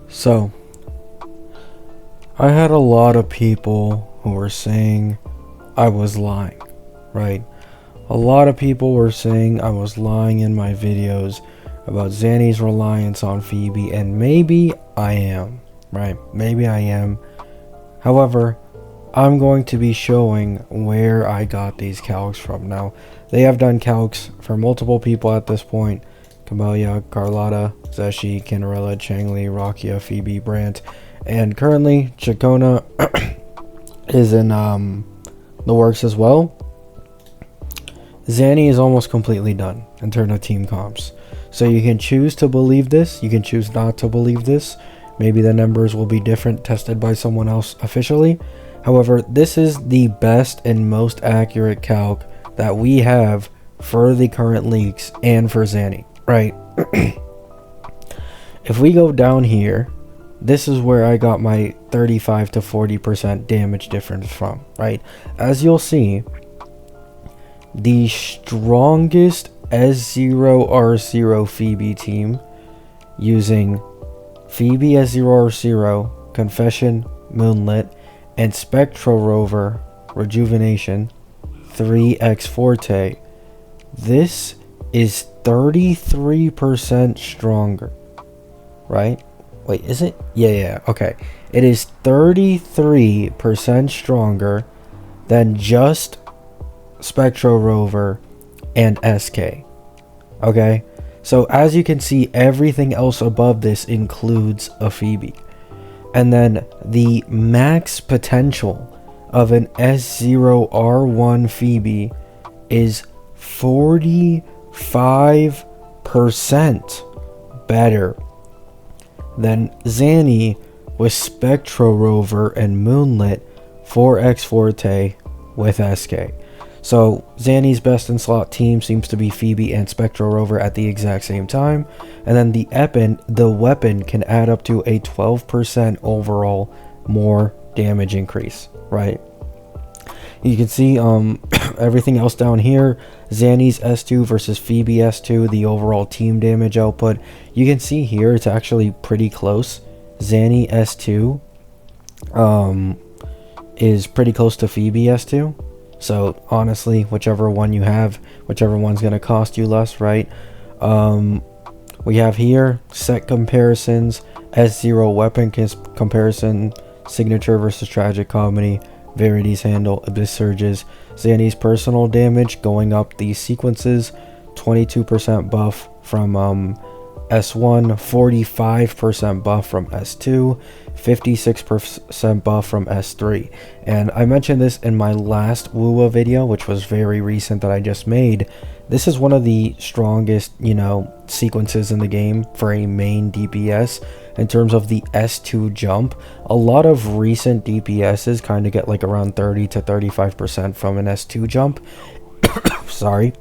So, I had a lot of people who were saying I was lying, right? A lot of people were saying I was lying in my videos about Xany's reliance on Phoebe, and maybe I am, right? Maybe I am. However, I'm going to be showing where I got these calcs from. Now, they have done calcs for multiple people at this point. Camellia, Carlotta, Zeshi, Kinderella, Changli, Rakia, Phoebe, Brandt, and currently Chacona is in the works as well. Zani is almost completely done in terms of team comps. So you can choose to believe this, you can choose not to believe this. Maybe the numbers will be different, tested by someone else officially. However, this is the best and most accurate calc that we have for the current leaks and for Zani, right? If we go down here, this is where I got my 35 to 40% damage difference from, right? As you'll see, the strongest S0R0 Phoebe team using Phoebe S0R0, Confession, Moonlit, and Spectral Rover, Rejuvenation, 3x Forte. This is 33% stronger, right? Wait, is it? Yeah, okay. It is 33% stronger than just Spectral Rover and SK. Okay? So as you can see, everything else above this includes a Phoebe. And then the max potential of an S0R1 Phoebe is 45% better than Zani with Spectral Rover and Moonlit 4x Forte with SK. So Zani's best in slot team seems to be Phoebe and Spectral Rover at the exact same time, and then the weapon can add up to a 12% overall more damage increase, right? You can see everything else down here. Zani's S2 versus Phoebe S2, the overall team damage output. You can see here it's actually pretty close. Zani S2 is pretty close to Phoebe S2. So honestly, whichever one you have, whichever one's going to cost you less, right? We have here set comparisons, S0 weapon comparison, signature versus tragic comedy, Verity's handle, abyss surges, Zani's personal damage going up these sequences, 22% buff from S1, 45% buff from S2, 56% buff from S3. And I mentioned this in my last WUA video, which was very recent that I just made. This is one of the strongest, sequences in the game for a main DPS in terms of the S2 jump. A lot of recent DPSs kind of get like around 30 to 35% from an S2 jump. Sorry.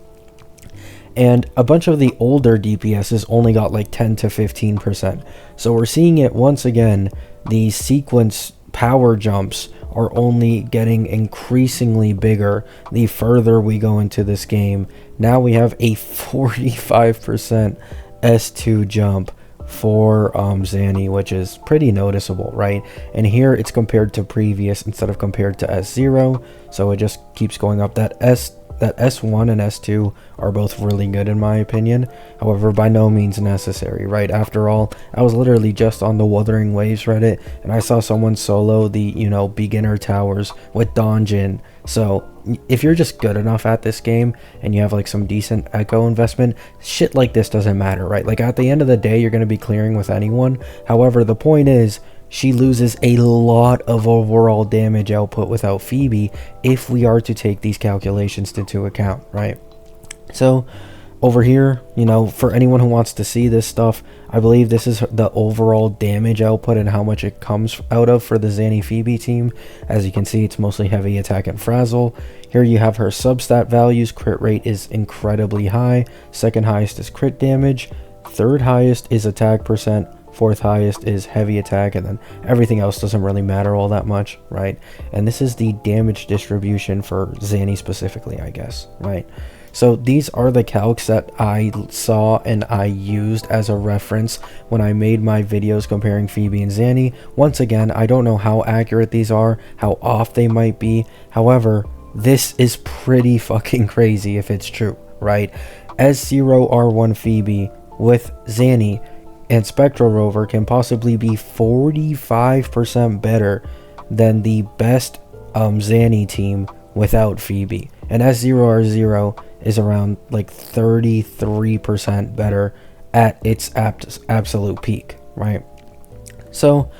And a bunch of the older DPSs only got like 10 to 15%. So we're seeing it once again. The sequence power jumps are only getting increasingly bigger the further we go into this game. Now we have a 45% S2 jump for Zani, which is pretty noticeable, right? And here it's compared to previous instead of compared to S0. So it just keeps going up. That S1 and S2 are both really good in my opinion. However, by no means necessary, right? After all, I was literally just on the Wuthering Waves Reddit and I saw someone solo the, beginner towers with Donjin. So if you're just good enough at this game and you have like some decent echo investment, shit like this doesn't matter, right? Like at the end of the day, you're going to be clearing with anyone. However, the point is, she loses a lot of overall damage output without Phoebe if we are to take these calculations into account, right? So over here, for anyone who wants to see this stuff, I believe this is the overall damage output and how much it comes out of for the Zani Phoebe team. As you can see, it's mostly heavy attack and frazzle. Here you have her substat values. Crit rate is incredibly high. Second highest is crit damage. Third highest is attack percent. Fourth highest is heavy attack, and then everything else doesn't really matter all that much, right? And this is the damage distribution for Zani specifically, I guess, right? So these are the calcs that I saw and I used as a reference when I made my videos comparing Phoebe and Xany. Once again, I don't know how accurate these are, how off they might be. However, this is pretty fucking crazy if it's true, right? S0R1 Phoebe with Xany and Spectral Rover can possibly be 45% better than the best Xany team without Phoebe. And S0R0 is around like 33% better at its absolute peak, right? So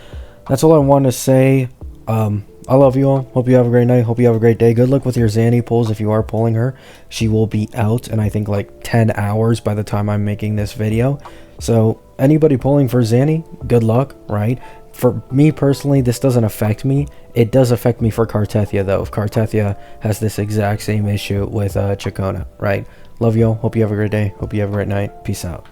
that's all I want to say. I love you all. Hope you have a great night. Hope you have a great day. Good luck with your Xany pulls if you are pulling her. She will be out in I think like 10 hours by the time I'm making this video. So anybody pulling for Xany, good luck, right? For me personally, this doesn't affect me. It does affect me for Cartethia though. If Cartethia has this exact same issue with Chacona, right? Love you all. Hope you have a great day. Hope you have a great night. Peace out.